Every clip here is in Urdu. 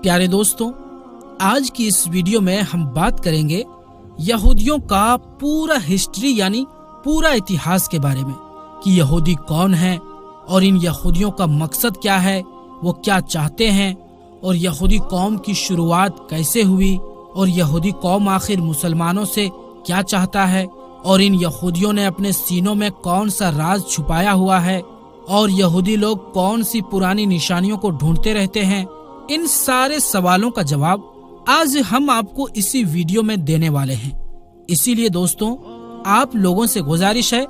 پیارے دوستوں، آج کی اس ویڈیو میں ہم بات کریں گے یہودیوں کا پورا ہسٹری یعنی پورا اتہاس کے بارے میں کہ یہودی کون ہیں اور ان یہودیوں کا مقصد کیا ہے، وہ کیا چاہتے ہیں، اور یہودی قوم کی شروعات کیسے ہوئی، اور یہودی قوم آخر مسلمانوں سے کیا چاہتا ہے، اور ان یہودیوں نے اپنے سینوں میں کون سا راز چھپایا ہوا ہے، اور یہودی لوگ کون سی پرانی نشانیوں کو ڈھونڈتے رہتے ہیں۔ ان سارے سوالوں کا جواب آج ہم آپ کو اسی ویڈیو میں دینے والے ہیں۔ اسی لیے دوستوں، آپ لوگوں سے گزارش ہے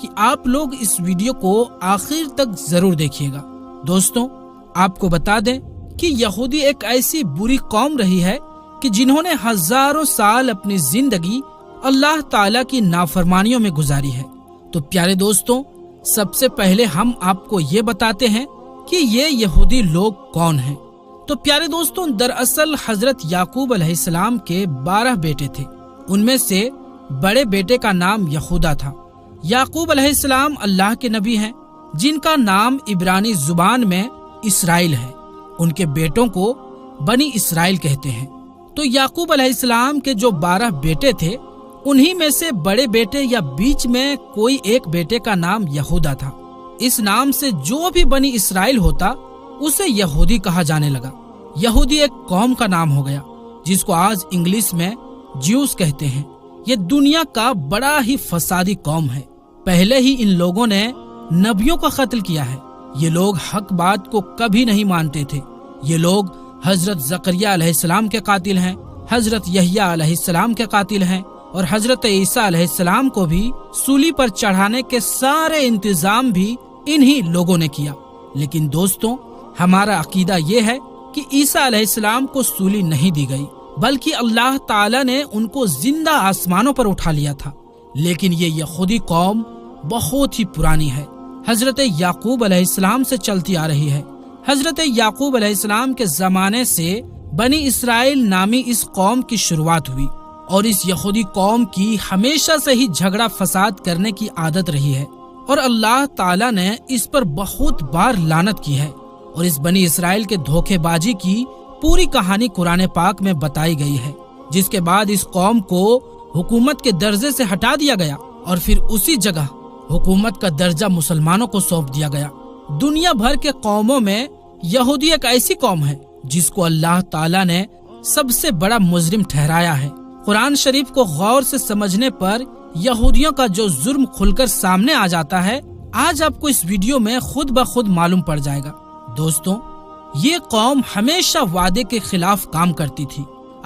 کہ آپ لوگ اس ویڈیو کو آخر تک ضرور دیکھیے گا۔ دوستوں، آپ کو بتا دیں کہ یہودی ایک ایسی بری قوم رہی ہے کہ جنہوں نے ہزاروں سال اپنی زندگی اللہ تعالیٰ کی نافرمانیوں میں گزاری ہے۔ تو پیارے دوستوں، سب سے پہلے ہم آپ کو یہ بتاتے ہیں کہ یہ یہودی لوگ کون ہیں۔ تو پیارے دوستوں، دراصل حضرت یعقوب علیہ السلام کے 12 بیٹے تھے۔ ان میں سے بڑے بیٹے کا نام یہودا تھا۔ یعقوب علیہ السلام اللہ کے نبی ہیں جن کا نام عبرانی زبان میں اسرائیل ہے۔ ان کے بیٹوں کو بنی اسرائیل کہتے ہیں۔ تو یعقوب علیہ السلام کے جو 12 بیٹے تھے، انہی میں سے بڑے بیٹے یا بیچ میں کوئی ایک بیٹے کا نام یہودا تھا۔ اس نام سے جو بھی بنی اسرائیل ہوتا اسے یہودی کہا جانے لگا۔ یہودی ایک قوم کا نام ہو گیا جس کو آج انگلش میں جیوز کہتے ہیں۔ یہ دنیا کا بڑا ہی فسادی قوم ہے۔ پہلے ہی ان لوگوں نے نبیوں کا قتل کیا ہے۔ یہ لوگ حق بات کو کبھی نہیں مانتے تھے۔ یہ لوگ حضرت زکریا علیہ السلام کے قاتل ہیں، حضرت یحییٰ علیہ السلام کے قاتل ہیں، اور حضرت عیسیٰ علیہ السلام کو بھی سولی پر چڑھانے کے سارے انتظام بھی انہی لوگوں نے کیا۔ لیکن دوستوں، ہمارا عقیدہ یہ ہے کہ عیسیٰ علیہ السلام کو سولی نہیں دی گئی، بلکہ اللہ تعالیٰ نے ان کو زندہ آسمانوں پر اٹھا لیا تھا۔ لیکن یہ یہودی قوم بہت ہی پرانی ہے، حضرت یعقوب علیہ السلام سے چلتی آ رہی ہے۔ حضرت یعقوب علیہ السلام کے زمانے سے بنی اسرائیل نامی اس قوم کی شروعات ہوئی، اور اس یہودی قوم کی ہمیشہ سے ہی جھگڑا فساد کرنے کی عادت رہی ہے، اور اللہ تعالیٰ نے اس پر بہت بار لعنت کی ہے۔ اور اس بنی اسرائیل کے دھوکے بازی کی پوری کہانی قرآن پاک میں بتائی گئی ہے، جس کے بعد اس قوم کو حکومت کے درجے سے ہٹا دیا گیا، اور پھر اسی جگہ حکومت کا درجہ مسلمانوں کو سونپ دیا گیا۔ دنیا بھر کے قوموں میں یہودی ایک ایسی قوم ہے جس کو اللہ تعالیٰ نے سب سے بڑا مجرم ٹھہرایا ہے۔ قرآن شریف کو غور سے سمجھنے پر یہودیوں کا جو جرم کھل کر سامنے آ جاتا ہے، آج آپ کو اس ویڈیو میں خود بخود معلوم پڑ جائے گا۔ دوستوں، یہ قوم ہمیشہ وعدے کے خلاف کام کرتی تھی۔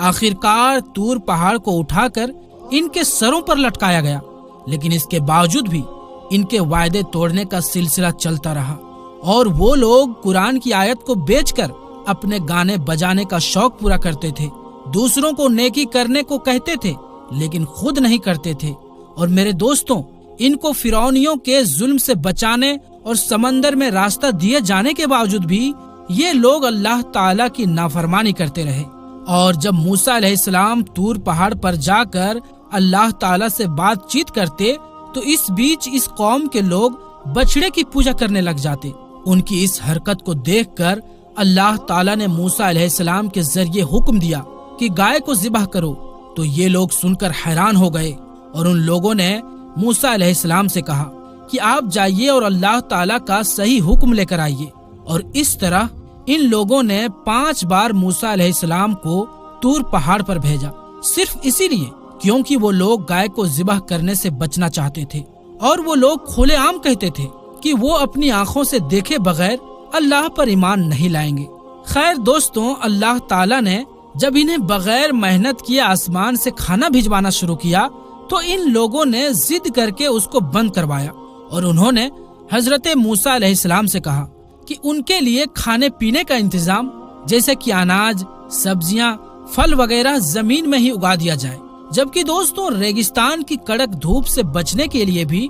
آخرکار طور پہاڑ کو اٹھا کر ان کے سروں پر لٹکایا گیا، لیکن اس کے باوجود بھی ان کے وعدے توڑنے کا سلسلہ چلتا رہا، اور وہ لوگ قرآن کی آیت کو بیچ کر اپنے گانے بجانے کا شوق پورا کرتے تھے، دوسروں کو نیکی کرنے کو کہتے تھے لیکن خود نہیں کرتے تھے۔ اور میرے دوستوں، ان کو فرعونیوں کے ظلم سے بچانے اور سمندر میں راستہ دیے جانے کے باوجود بھی یہ لوگ اللہ تعالیٰ کی نافرمانی کرتے رہے۔ اور جب موسیٰ علیہ السلام طور پہاڑ پر جا کر اللہ تعالیٰ سے بات چیت کرتے تو اس بیچ اس قوم کے لوگ بچڑے کی پوجا کرنے لگ جاتے۔ ان کی اس حرکت کو دیکھ کر اللہ تعالیٰ نے موسیٰ علیہ السلام کے ذریعے حکم دیا کہ گائے کو ذبح کرو۔ تو یہ لوگ سن کر حیران ہو گئے، اور ان لوگوں نے موسیٰ علیہ السلام سے کہا کہ آپ جائیے اور اللہ تعالیٰ کا صحیح حکم لے کر آئیے۔ اور اس طرح ان لوگوں نے 5 بار موسیٰ علیہ السلام کو طور پہاڑ پر بھیجا، صرف اسی لیے کیونکہ وہ لوگ گائے کو ذبح کرنے سے بچنا چاہتے تھے، اور وہ لوگ کھلے عام کہتے تھے کہ وہ اپنی آنکھوں سے دیکھے بغیر اللہ پر ایمان نہیں لائیں گے۔ خیر دوستوں، اللہ تعالیٰ نے جب انہیں بغیر محنت کیے آسمان سے کھانا بھجوانا شروع کیا تو ان لوگوں نے ضد کر کے اس کو بند کروایا، اور انہوں نے حضرت موسیٰ علیہ السلام سے کہا کہ ان کے لیے کھانے پینے کا انتظام جیسے کہ اناج، سبزیاں، پھل وغیرہ زمین میں ہی اگا دیا جائے۔ جبکہ دوستوں، ریگستان کی کڑک دھوپ سے بچنے کے لیے بھی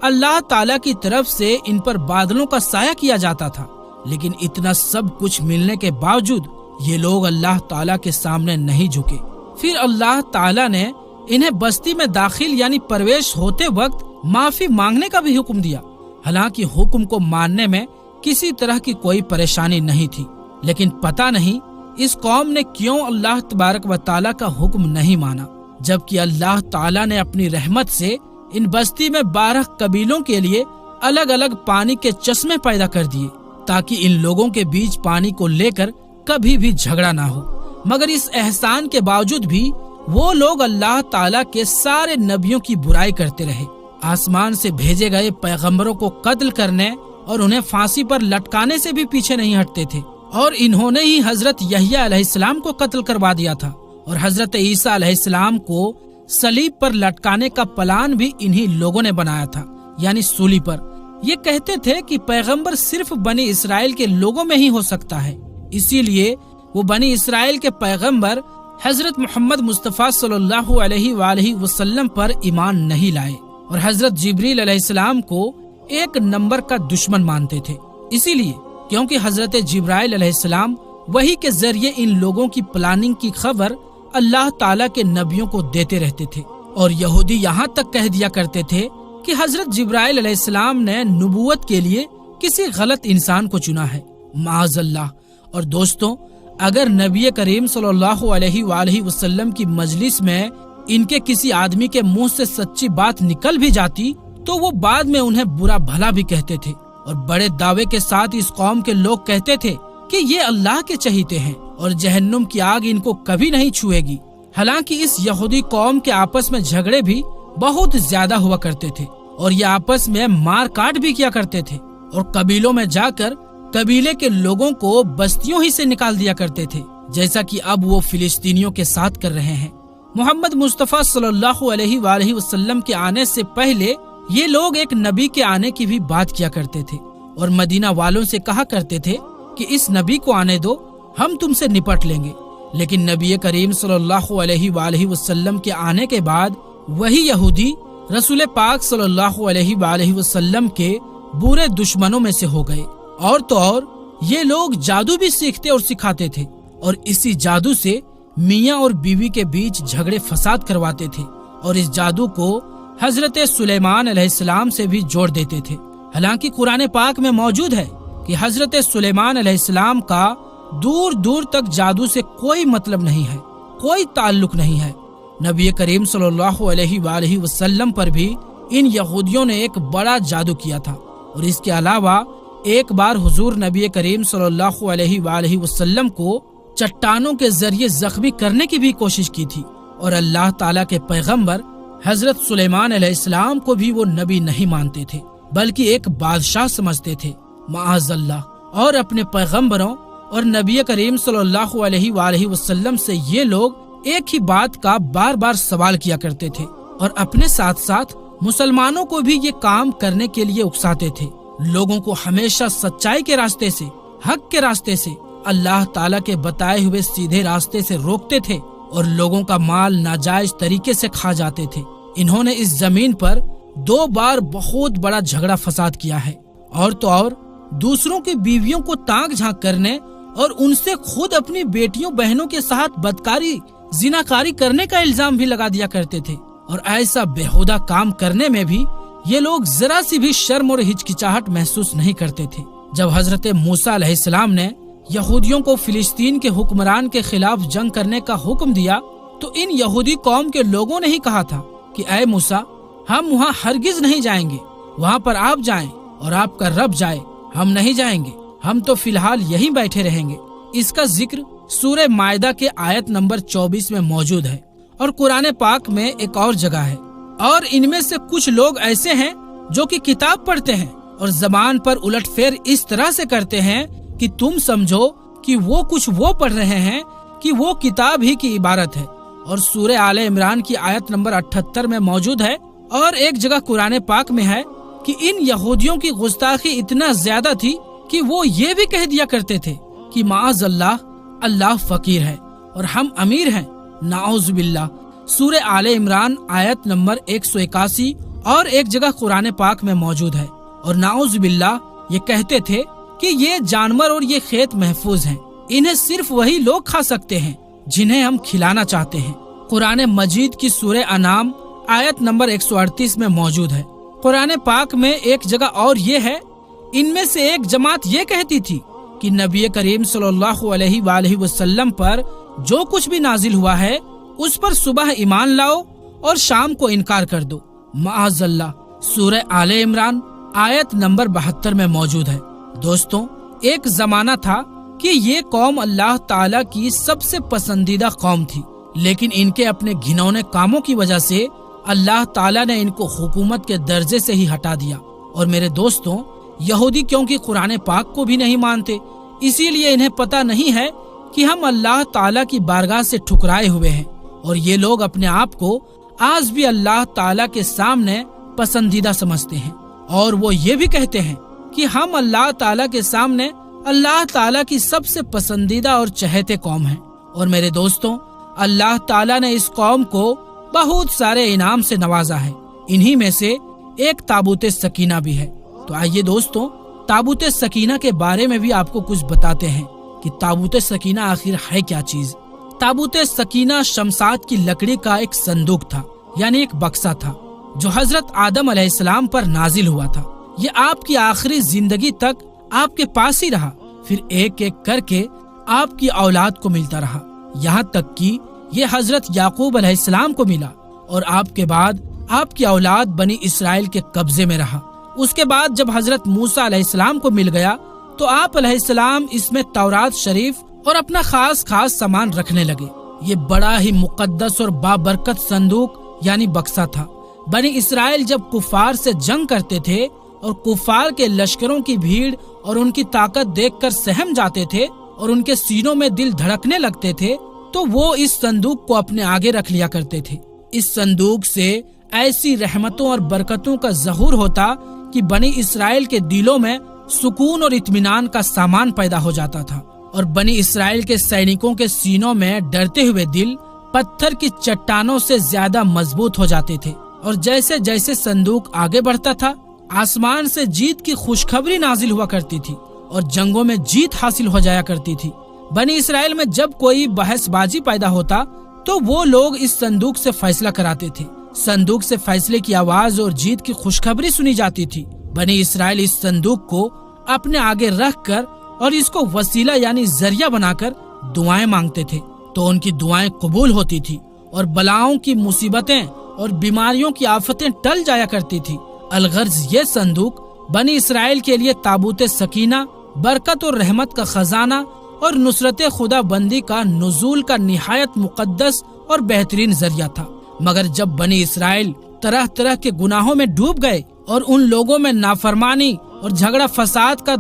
اللہ تعالیٰ کی طرف سے ان پر بادلوں کا سایہ کیا جاتا تھا، لیکن اتنا سب کچھ ملنے کے باوجود یہ لوگ اللہ تعالیٰ کے سامنے نہیں جھکے۔ پھر اللہ تعالیٰ نے انہیں بستی میں داخل یعنی پرویش ہوتے وقت معافی مانگنے کا بھی حکم دیا، حالانکہ حکم کو ماننے میں کسی طرح کی کوئی پریشانی نہیں تھی، لیکن پتہ نہیں اس قوم نے کیوں اللہ تبارک و تعالیٰ کا حکم نہیں مانا، جبکہ اللہ تعالیٰ نے اپنی رحمت سے ان بستی میں 12 قبیلوں کے لیے الگ الگ پانی کے چشمے پیدا کر دیے تاکہ ان لوگوں کے بیچ پانی کو لے کر کبھی بھی جھگڑا نہ ہو۔ مگر اس احسان کے باوجود بھی وہ لوگ اللہ تعالیٰ کے سارے نبیوں کی برائی کرتے رہے، آسمان سے بھیجے گئے پیغمبروں کو قتل کرنے اور انہیں پھانسی پر لٹکانے سے بھی پیچھے نہیں ہٹتے تھے، اور انہوں نے ہی حضرت یحییٰ علیہ السلام کو قتل کروا دیا تھا، اور حضرت عیسیٰ علیہ السلام کو صلیب پر لٹکانے کا پلان بھی انہی لوگوں نے بنایا تھا، یعنی سولی پر۔ یہ کہتے تھے کہ پیغمبر صرف بنی اسرائیل کے لوگوں میں ہی ہو سکتا ہے، اسی لیے وہ بنی اسرائیل کے پیغمبر حضرت محمد مصطفیٰ صلی اللہ علیہ وآلہ وسلم پر ایمان نہیں لائے، اور حضرت جبریل علیہ السلام کو ایک نمبر کا دشمن مانتے تھے، اسی لیے کیونکہ حضرت جبرائیل علیہ السلام وحی کے ذریعے ان لوگوں کی پلاننگ کی خبر اللہ تعالیٰ کے نبیوں کو دیتے رہتے تھے، اور یہودی یہاں تک کہہ دیا کرتے تھے کہ حضرت جبرائیل علیہ السلام نے نبوت کے لیے کسی غلط انسان کو چنا ہے، معاذ اللہ۔ اور دوستوں، اگر نبی کریم صلی اللہ علیہ وآلہ وسلم کی مجلس میں ان کے کسی آدمی کے منہ سے سچی بات نکل بھی جاتی تو وہ بعد میں انہیں برا بھلا بھی کہتے تھے، اور بڑے دعوے کے ساتھ اس قوم کے لوگ کہتے تھے کہ یہ اللہ کے چہیتے ہیں اور جہنم کی آگ ان کو کبھی نہیں چھوئے گی۔ حالانکہ اس یہودی قوم کے آپس میں جھگڑے بھی بہت زیادہ ہوا کرتے تھے، اور یہ آپس میں مار کاٹ بھی کیا کرتے تھے، اور قبیلوں میں جا کر قبیلے کے لوگوں کو بستیوں ہی سے نکال دیا کرتے تھے، جیسا کہ اب وہ فلسطینیوں کے ساتھ کر رہے ہیں۔ محمد مصطفیٰ صلی اللہ علیہ وآلہ وسلم کے آنے سے پہلے یہ لوگ ایک نبی کے آنے کی بھی بات کیا کرتے تھے، اور مدینہ والوں سے کہا کرتے تھے کہ اس نبی کو آنے دو، ہم تم سے نپٹ لیں گے۔ لیکن نبی کریم صلی اللہ علیہ وآلہ وسلم کے آنے کے بعد وہی یہودی رسول پاک صلی اللہ علیہ وآلہ وسلم کے برے دشمنوں میں سے ہو گئے، اور تو اور یہ لوگ جادو بھی سیکھتے اور سکھاتے تھے، اور اسی جادو سے میاں اور بیوی کے بیچ جھگڑے فساد کرواتے تھے، اور اس جادو کو حضرت سلیمان علیہ السلام سے بھی جوڑ دیتے تھے۔ حالانکہ قرآن پاک میں موجود ہے کہ حضرت سلیمان علیہ السلام کا دور دور تک جادو سے کوئی مطلب نہیں ہے، کوئی تعلق نہیں ہے۔ نبی کریم صلی اللہ علیہ وآلہ وسلم پر بھی ان یہودیوں نے ایک بڑا جادو کیا تھا، اور اس کے علاوہ ایک بار حضور نبی کریم صلی اللہ علیہ وآلہ وسلم کو چٹانوں کے ذریعے زخمی کرنے کی بھی کوشش کی تھی، اور اللہ تعالیٰ کے پیغمبر حضرت سلیمان علیہ السلام کو بھی وہ نبی نہیں مانتے تھے، بلکہ ایک بادشاہ سمجھتے تھے، معاذ اللہ۔ اور اپنے پیغمبروں اور نبی کریم صلی اللہ علیہ وآلہ وسلم سے یہ لوگ ایک ہی بات کا بار بار سوال کیا کرتے تھے، اور اپنے ساتھ ساتھ مسلمانوں کو بھی یہ کام کرنے کے لیے اکساتے تھے، لوگوں کو ہمیشہ سچائی کے راستے سے، حق کے راستے سے، اللہ تعالیٰ کے بتائے ہوئے سیدھے راستے سے روکتے تھے، اور لوگوں کا مال ناجائز طریقے سے کھا جاتے تھے۔ انہوں نے اس زمین پر 2 بار بہت بڑا جھگڑا فساد کیا ہے، اور تو اور دوسروں کی بیویوں کو تانک جھانک کرنے اور ان سے خود اپنی بیٹیوں بہنوں کے ساتھ بدکاری، زناکاری کرنے کا الزام بھی لگا دیا کرتے تھے، اور ایسا بےہودہ کام کرنے میں بھی یہ لوگ ذرا سی بھی شرم اور ہچکچاہٹ محسوس نہیں کرتے تھے۔ جب حضرت موسیٰ علیہ السلام نے یہودیوں کو فلسطین کے حکمران کے خلاف جنگ کرنے کا حکم دیا تو ان یہودی قوم کے لوگوں نے ہی کہا تھا کہ اے موسیٰ، ہم وہاں ہرگز نہیں جائیں گے، وہاں پر آپ جائیں اور آپ کا رب جائے، ہم نہیں جائیں گے، ہم تو فی الحال یہیں بیٹھے رہیں گے۔ اس کا ذکر سورہ مائدہ کے آیت نمبر 24 میں موجود ہے، اور قرآن پاک میں ایک اور جگہ ہے۔ اور ان میں سے کچھ لوگ ایسے ہیں جو کہ کتاب پڑھتے ہیں اور زبان پر الٹ پھیر اس طرح سے کرتے ہیں کہ تم سمجھو کہ وہ کچھ وہ پڑھ رہے ہیں کہ وہ کتاب ہی کی عبارت ہے، اور سورہ آل عمران کی آیت نمبر 78 میں موجود ہے، اور ایک جگہ قرآن پاک میں ہے کہ ان یہودیوں کی گستاخی اتنا زیادہ تھی کہ وہ یہ بھی کہہ دیا کرتے تھے کہ معاذ اللہ، اللہ فقیر ہے اور ہم امیر ہیں، نعوذ باللہ۔ سورہ آل عمران آیت نمبر 181 اور ایک جگہ قرآن پاک میں موجود ہے، اور نعوذ باللہ یہ کہتے تھے کہ یہ جانور اور یہ کھیت محفوظ ہیں، انہیں صرف وہی لوگ کھا سکتے ہیں جنہیں ہم کھلانا چاہتے ہیں۔ قرآن مجید کی سورہ انعام آیت نمبر 138 میں موجود ہے۔ قرآن پاک میں ایک جگہ اور یہ ہے، ان میں سے ایک جماعت یہ کہتی تھی کہ نبی کریم صلی اللہ علیہ وآلہ وسلم پر جو کچھ بھی نازل ہوا ہے اس پر صبح ایمان لاؤ اور شام کو انکار کر دو۔ معاذ اللہ، سورہ آل عمران آیت نمبر 72 میں موجود ہے۔ دوستوں، ایک زمانہ تھا کہ یہ قوم اللہ تعالیٰ کی سب سے پسندیدہ قوم تھی، لیکن ان کے اپنے گھنونے کاموں کی وجہ سے اللہ تعالیٰ نے ان کو حکومت کے درجے سے ہی ہٹا دیا۔ اور میرے دوستوں، یہودی کیونکہ قرآن پاک کو بھی نہیں مانتے، اسی لیے انہیں پتہ نہیں ہے کہ ہم اللہ تعالیٰ کی بارگاہ سے ٹھکرائے ہوئے ہیں، اور یہ لوگ اپنے آپ کو آج بھی اللہ تعالیٰ کے سامنے پسندیدہ سمجھتے ہیں، اور وہ یہ بھی کہتے ہیں کہ ہم اللہ تعالیٰ کے سامنے اللہ تعالیٰ کی سب سے پسندیدہ اور چہیتے قوم ہیں۔ اور میرے دوستوں، اللہ تعالیٰ نے اس قوم کو بہت سارے انعام سے نوازا ہے، انہی میں سے ایک تابوت سکینہ بھی ہے۔ تو آئیے دوستوں، تابوت سکینہ کے بارے میں بھی آپ کو کچھ بتاتے ہیں کہ تابوت سکینہ آخر ہے کیا چیز۔ تابوت سکینہ شمشاد کی لکڑی کا ایک صندوق تھا، یعنی ایک بکسا تھا، جو حضرت آدم علیہ السلام پر نازل ہوا تھا۔ یہ آپ کی آخری زندگی تک آپ کے پاس ہی رہا، پھر ایک ایک کر کے آپ کی اولاد کو ملتا رہا، یہاں تک کہ یہ حضرت یعقوب علیہ السلام کو ملا، اور آپ کے بعد آپ کی اولاد بنی اسرائیل کے قبضے میں رہا۔ اس کے بعد جب حضرت موسیٰ علیہ السلام کو مل گیا تو آپ علیہ السلام اس میں تورات شریف اور اپنا خاص سامان رکھنے لگے۔ یہ بڑا ہی مقدس اور بابرکت صندوق یعنی بکسا تھا۔ بنی اسرائیل جب کفار سے جنگ کرتے تھے اور کفار کے لشکروں کی بھیڑ اور ان کی طاقت دیکھ کر سہم جاتے تھے اور ان کے سینوں میں دل دھڑکنے لگتے تھے، تو وہ اس صندوق کو اپنے آگے رکھ لیا کرتے تھے۔ اس صندوق سے ایسی رحمتوں اور برکتوں کا ظہور ہوتا کہ بنی اسرائیل کے دلوں میں سکون اور اطمینان کا سامان پیدا ہو جاتا تھا، اور بنی اسرائیل کے سینکوں کے سینوں میں ڈرتے ہوئے دل پتھر کی چٹانوں سے زیادہ مضبوط ہو جاتے تھے۔ اور جیسے جیسے صندوق آگے بڑھتا تھا، آسمان سے جیت کی خوشخبری نازل ہوا کرتی تھی اور جنگوں میں جیت حاصل ہو جایا کرتی تھی۔ بنی اسرائیل میں جب کوئی بحث بازی پیدا ہوتا تو وہ لوگ اس صندوق سے فیصلہ کراتے تھے۔ صندوق سے فیصلے کی آواز اور جیت کی خوشخبری سنی جاتی تھی۔ بنی اسرائیل اس صندوق کو اپنے آگے رکھ کر اور اس کو وسیلہ یعنی ذریعہ بنا کر دعائیں مانگتے تھے، تو ان کی دعائیں قبول ہوتی تھی اور بلاؤں کی مصیبتیں اور بیماریوں کی آفتیں ٹل جایا کرتی تھی۔ الغرض یہ صندوق بنی اسرائیل کے لیے تابوت سکینہ، برکت اور رحمت کا خزانہ اور نصرت خدا بندی کا نزول کا نہایت مقدس اور بہترین ذریعہ تھا۔ مگر جب بنی اسرائیل طرح طرح کے گناہوں میں ڈوب گئے اور ان لوگوں میں نافرمانی اور جھگڑا فساد کا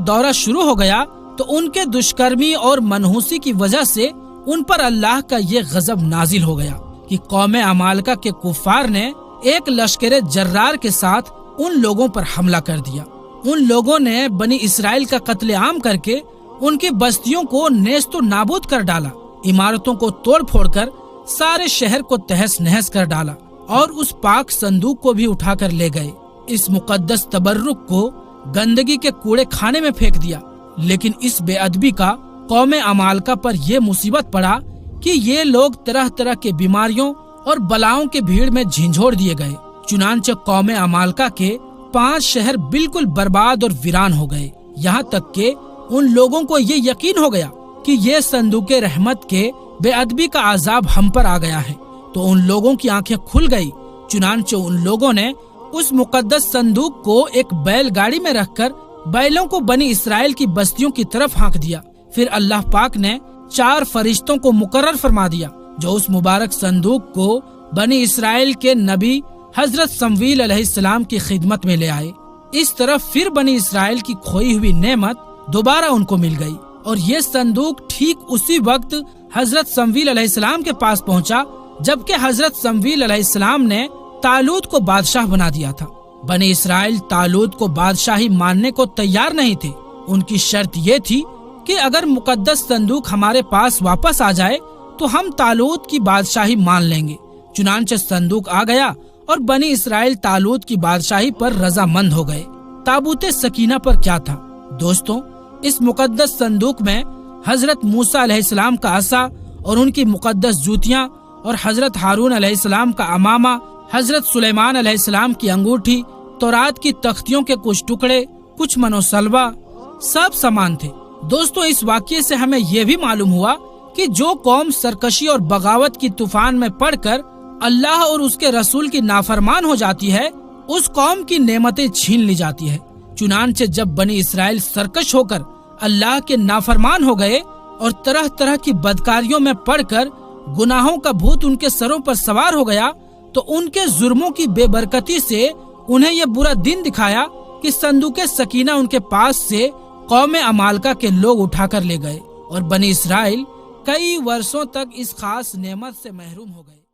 دورہ شروع ہو گیا، تو ان کے دشکرمی اور منحوسی کی وجہ سے ان پر اللہ کا یہ غضب نازل ہو گیا کہ قوم عمالقہ کے کفار نے ایک لشکر جرار کے ساتھ ان لوگوں پر حملہ کر دیا۔ ان لوگوں نے بنی اسرائیل کا قتل عام کر کے ان کی بستیوں کو نیست و نابود کر ڈالا، عمارتوں کو توڑ پھوڑ کر سارے شہر کو تہس نہس کر ڈالا، اور اس پاک صندوق کو بھی اٹھا کر لے گئے۔ اس مقدس تبرک کو گندگی کے کوڑے کھانے میں پھینک دیا۔ لیکن اس بے ادبی کا قوم عمالقہ پر یہ مصیبت پڑا کہ یہ لوگ طرح طرح کے بیماریوں اور بلاؤں کے بھیڑ میں جھنجھوڑ دیے گئے۔ چنانچہ قوم عمالقہ کے 5 شہر بالکل برباد اور ویران ہو گئے، یہاں تک کہ ان لوگوں کو یہ یقین ہو گیا کہ یہ صندوق رحمت کے بے ادبی کا عذاب ہم پر آ گیا ہے۔ تو ان لوگوں کی آنکھیں کھل گئی، چنانچہ ان لوگوں نے اس مقدس صندوق کو ایک بیل گاڑی میں رکھ کر بیلوں کو بنی اسرائیل کی بستیوں کی طرف ہانک دیا۔ پھر اللہ پاک نے 4 فرشتوں کو مقرر فرما دیا جو اس مبارک صندوق کو بنی اسرائیل کے نبی حضرت سمویل علیہ السلام کی خدمت میں لے آئے۔ اس طرح پھر بنی اسرائیل کی کھوئی ہوئی نعمت دوبارہ ان کو مل گئی، اور یہ صندوق ٹھیک اسی وقت حضرت سمویل علیہ السلام کے پاس پہنچا جبکہ حضرت سمویل علیہ السلام نے طالوت کو بادشاہ بنا دیا تھا۔ بنی اسرائیل طالوت کو بادشاہی ماننے کو تیار نہیں تھے۔ ان کی شرط یہ تھی کہ اگر مقدس صندوق ہمارے پاس واپس آ جائے تو ہم طالوت کی بادشاہی مان لیں گے۔ چنانچہ صندوق آ گیا اور بنی اسرائیل طالوت کی بادشاہی پر رضامند ہو گئے۔ تابوت سکینہ پر کیا تھا؟ دوستوں، اس مقدس صندوق میں حضرت موسیٰ علیہ السلام کا عصا اور ان کی مقدس جوتیاں، اور حضرت ہارون علیہ السلام کا امامہ، حضرت سلیمان علیہ السلام کی انگوٹھی، تورات کی تختیوں کے کچھ ٹکڑے، کچھ منوسلوا، سب سامان تھے دوستو اس واقعے سے ہمیں یہ بھی معلوم ہوا کہ جو قوم سرکشی اور بغاوت کی طوفان میں پڑ کر اللہ اور اس کے رسول کی نافرمان ہو جاتی ہے، اس قوم کی نعمتیں چھین لی جاتی ہے۔ چنانچہ جب بنی اسرائیل سرکش ہو کر اللہ کے نافرمان ہو گئے اور طرح طرح کی بدکاریوں میں پڑ کر گناہوں کا بھوت ان کے سروں پر سوار ہو گیا، تو ان کے جرموں کی بے برکتی سے انہیں یہ برا دن دکھایا کہ صندوق سکینہ ان کے پاس سے قوم عمالقہ کے لوگ اٹھا کر لے گئے اور بنی اسرائیل کئی برسوں تک اس خاص نعمت سے محروم ہو گئے۔